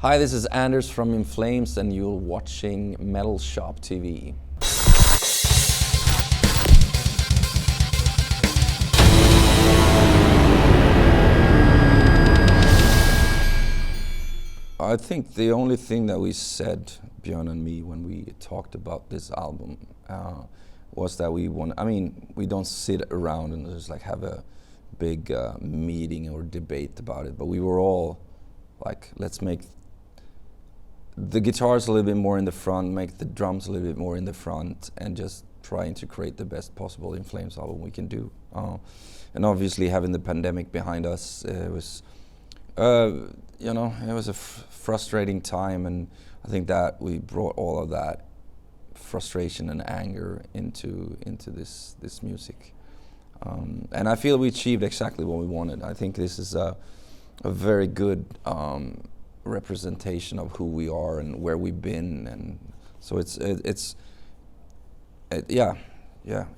Hi, this is Anders from In Flames, and you're watching Metalshop TV. I think the only thing that we said, Björn and me, when we talked about this album was that we don't sit around and just like have a big meeting or debate about it, but we were all like, let's make the guitars a little bit more in the front, make the drums a little bit more in the front, and just trying to create the best possible In Flames album we can do. And obviously having the pandemic behind us, it was it was a frustrating time, and I think that we brought all of that frustration and anger into this music. And I feel we achieved exactly what we wanted. I think this is a very good representation of who we are and where we've been, and so it's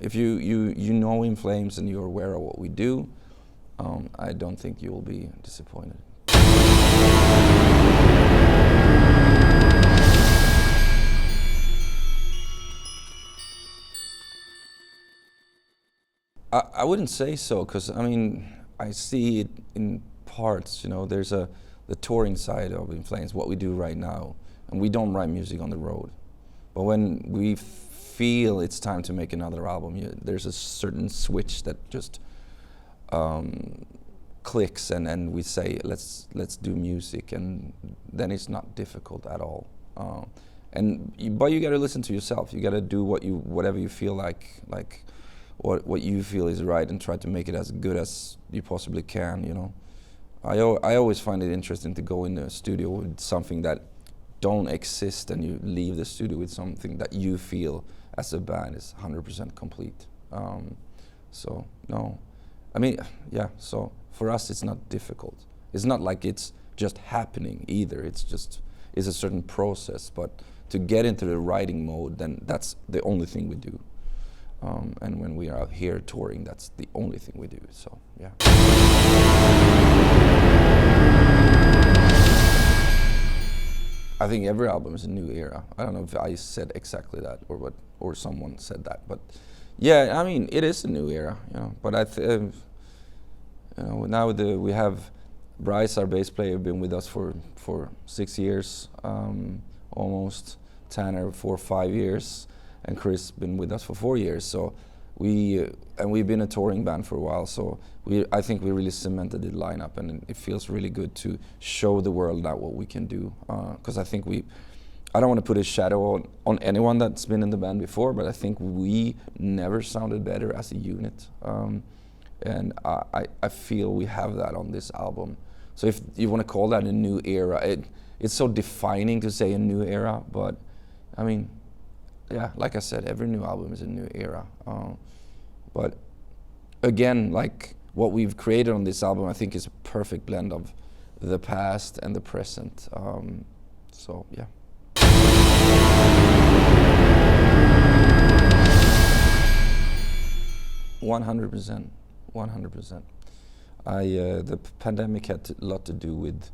if you know In Flames and you're aware of what we do, I don't think you will be disappointed. I wouldn't say so, because I see it in parts. There's the touring side of In Flames, what we do right now, and we don't write music on the road. But when we feel it's time to make another album, there's a certain switch that just clicks, and we say let's do music, and then it's not difficult at all. But you got to listen to yourself. You got to do whatever you feel like what you feel is right, and try to make it as good as you possibly can. I always find it interesting to go in the studio with something that don't exist, and you leave the studio with something that you feel as a band is 100% complete. So for us it's not difficult. It's not like it's just happening either. It's a certain process, but to get into the writing mode, then that's the only thing we do. And when we are out here touring, that's the only thing we do, so yeah. I think every album is a new era. I don't know if I said exactly that or someone said that, but yeah, it is a new era, but now we have Bryce, our bass player, been with us for 6 years, almost. Tanner 4 or 5 years. And Chris been with us for 4 years, so we've been a touring band for a while. So I think we really cemented the lineup, and it feels really good to show the world now what we can do. Because I think I don't want to put a shadow on anyone that's been in the band before, but I think we never sounded better as a unit, and I feel we have that on this album. So if you want to call that a new era, it's so defining to say a new era, but yeah, like I said, every new album is a new era. But again, like what we've created on this album, I think is a perfect blend of the past and the present. So yeah. 100%. The pandemic had a lot to do with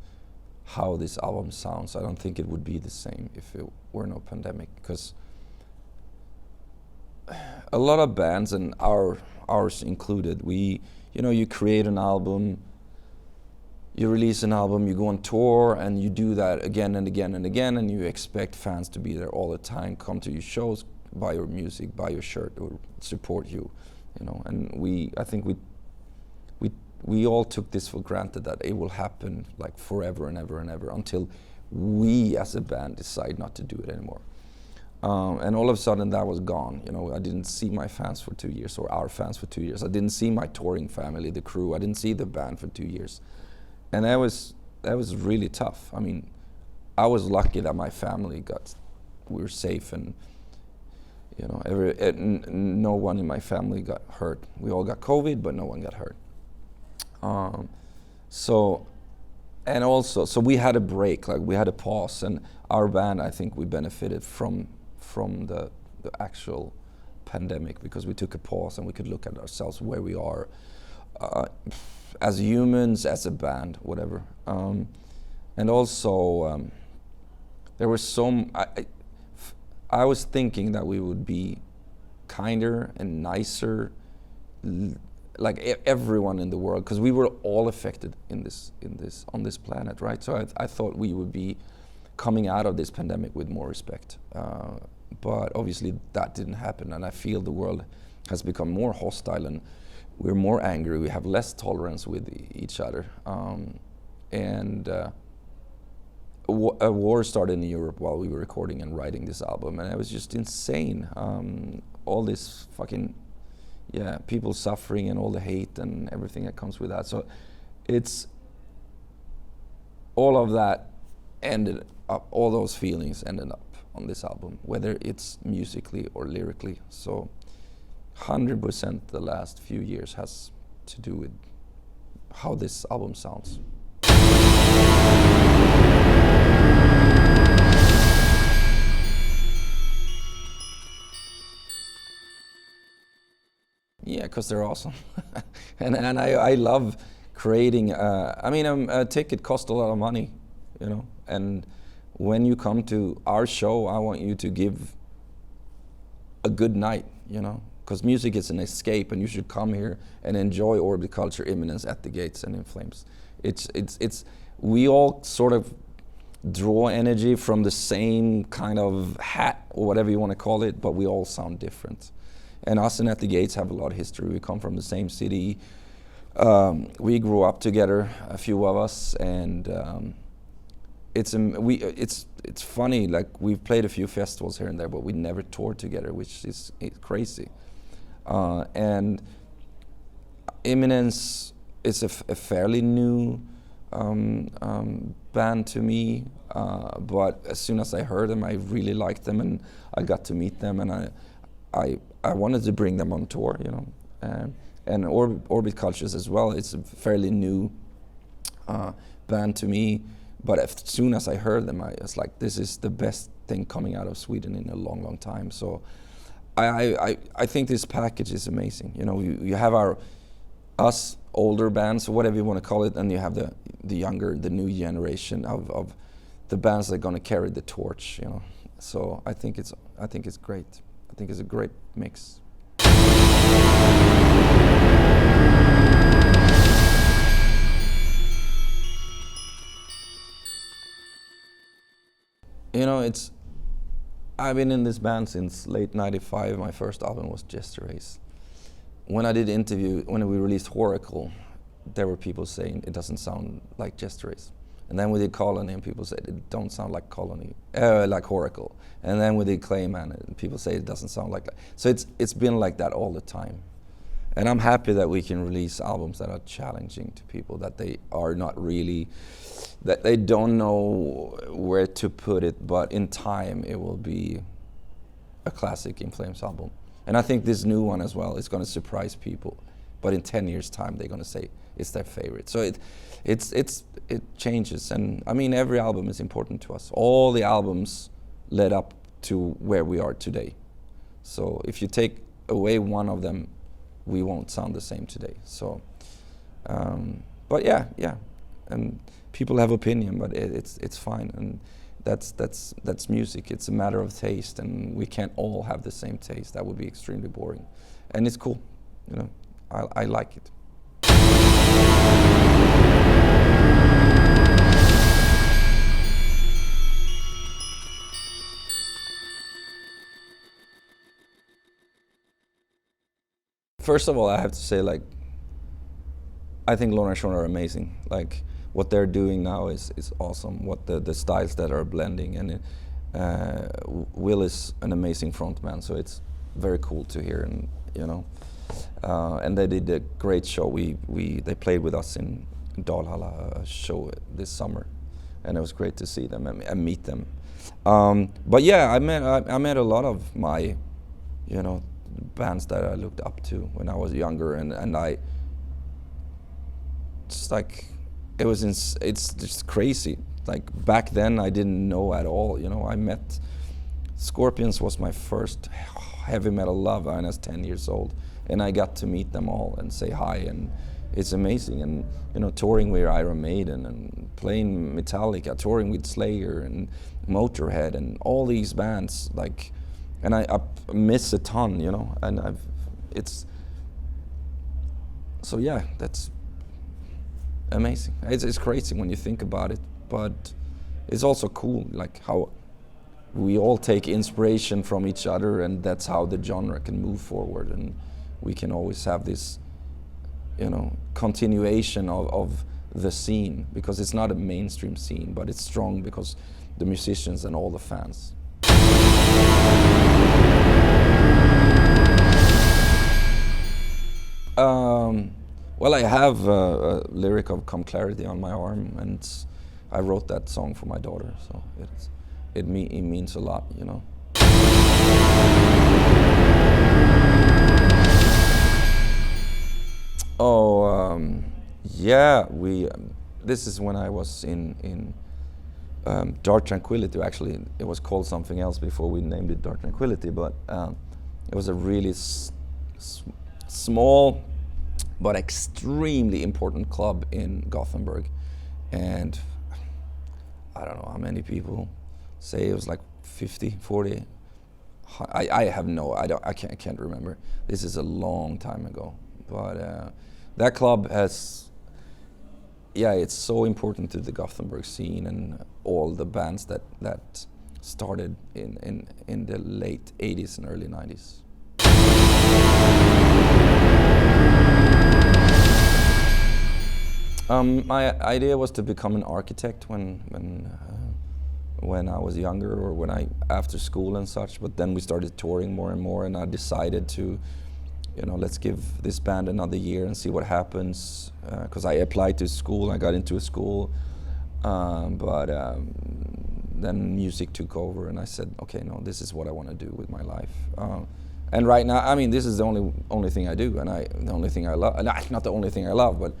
how this album sounds. I don't think it would be the same if it were no pandemic, because a lot of bands, and ours included, you create an album, you release an album, you go on tour, and you do that again and again and again, and you expect fans to be there all the time, come to your shows, buy your music, buy your shirt, or support you, And I think we all took this for granted, that it will happen like forever and ever and ever, until we as a band decide not to do it anymore. And all of a sudden that was gone. I didn't see my fans for 2 years, or our fans for 2 years. I didn't see my touring family, the crew. I didn't see the band for 2 years. And that was really tough. I was lucky that my family we were safe, and no one in my family got hurt. We all got COVID, but no one got hurt. So we had a break, like we had a pause, and our band, I think we benefited from the actual pandemic, because we took a pause and we could look at ourselves, where we are as humans, as a band, whatever. And also there was I was thinking that we would be kinder and nicer, like everyone in the world, because we were all affected on this planet, right? So I thought we would be coming out of this pandemic with more respect, but obviously that didn't happen, and I feel the world has become more hostile, and we're more angry. We have less tolerance with each other, and a war started in Europe while we were recording and writing this album, and it was just insane. All this fucking, people suffering and all the hate and everything that comes with that. So it's all of that ended up, all those feelings ended up on this album, whether it's musically or lyrically. So 100% the last few years has to do with how this album sounds. Yeah, because they're awesome. and I love creating, a ticket costs a lot of money, you know, and when you come to our show, I want you to give a good night, you know, because music is an escape, and you should come here and enjoy Orbit Culture, Imminence, At the Gates, and In Flames. We all sort of draw energy from the same kind of hat, or whatever you want to call it, but we all sound different. And us and At the Gates have a lot of history. We come from the same city. We grew up together, a few of us, and it's funny. Like, we've played a few festivals here and there, but we never toured together, which is crazy. And Imminence is a fairly new band to me, but as soon as I heard them, I really liked them, and I got to meet them, and I wanted to bring them on tour, you know, and Orbit Cultures as well. It's a fairly new band to me, but as soon as I heard them, I was like, this is the best thing coming out of Sweden in a long, long time. So I think this package is amazing. You know, you have us older bands, or whatever you want to call it, and you have the younger, the new generation of the bands that are going to carry the torch, you know. So I think it's great. I think it's a great mix. You know, I've been in this band since late '95. My first album was Jester Race. When we released Horacle, there were people saying it doesn't sound like Jester Race. And then we did Colony, and people said it don't sound like Colony, like Horacle. And then we did Clayman, and people say it doesn't sound like that. So it's been like that all the time. And I'm happy that we can release albums that are challenging to people, that they are not really, that they don't know where to put it, but in time it will be a classic In Flames album. And I think this new one as well is going to surprise people. But in 10 years' time, they're going to say it's their favorite. So it changes. And I mean, every album is important to us. All the albums led up to where we are today. So if you take away one of them, we won't sound the same today. So, but yeah. And people have opinion, but it's fine. And that's music. It's a matter of taste, and we can't all have the same taste. That would be extremely boring. And it's cool, you know. I like it. First of all, I have to say, like, I think Lorna Shore are amazing. Like, what they're doing now is awesome. What the styles that are blending, and Will is an amazing frontman. So it's very cool to hear, and you know. And they did a great show. They played with us in Dalhalla show this summer, and it was great to see them and meet them. But yeah, I met a lot of my, you know, bands that I looked up to when I was younger, and I just like it's just crazy. Like, back then I didn't know at all. You know, I met Scorpions was my first heavy metal love when I was 10 years old. And I got to meet them all and say hi, and it's amazing. And you know, touring with Iron Maiden and playing Metallica, touring with Slayer and Motorhead and all these bands, like, and I miss a ton, you know, and it's, so yeah, that's amazing. It's crazy when you think about it, but it's also cool, like how we all take inspiration from each other, and that's how the genre can move forward, and we can always have this, you know, continuation of the scene, because it's not a mainstream scene, but it's strong because the musicians and all the fans. Well, I have a lyric of "Come Clarity" on my arm, and I wrote that song for my daughter, so it means a lot, you know. Yeah, this is when I was in Dark Tranquility. Actually, it was called something else before we named it Dark Tranquility, but it was a really small but extremely important club in Gothenburg, and I don't know how many people say it was, like 50, 40. I have no, I can't remember. This is a long time ago, but that club has, yeah, it's so important to the Gothenburg scene and all the bands that started in the late 80s and early 90s. My idea was to become an architect when I was younger, or after school and such. But then we started touring more and more, and I decided to, you know, let's give this band another year and see what happens. Because I applied to school, I got into a school, but then music took over, and I said, okay, no, this is what I want to do with my life. And right now, I mean, this is the only thing I do, and the only thing I love. Not the only thing I love, but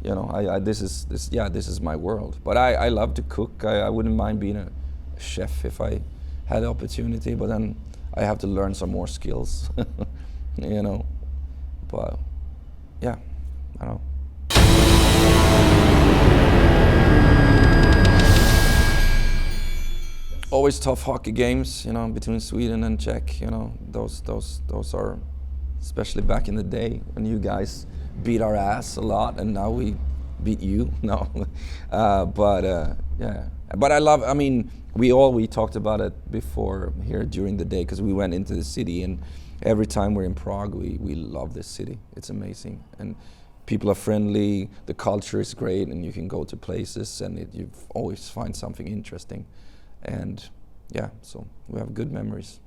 you know, this is my world. But I love to cook. I wouldn't mind being a chef if I had the opportunity, but then I have to learn some more skills, you know. But yeah, I don't know. Always tough hockey games, you know, between Sweden and Czech. You know, those are, especially back in the day when you guys beat our ass a lot, and now we beat you. No, yeah. But I mean, we talked about it before here during the day, because we went into the city, and every time we're in Prague, we love this city. It's amazing, and people are friendly. The culture is great, and you can go to places, and you always find something interesting, and yeah, so we have good memories.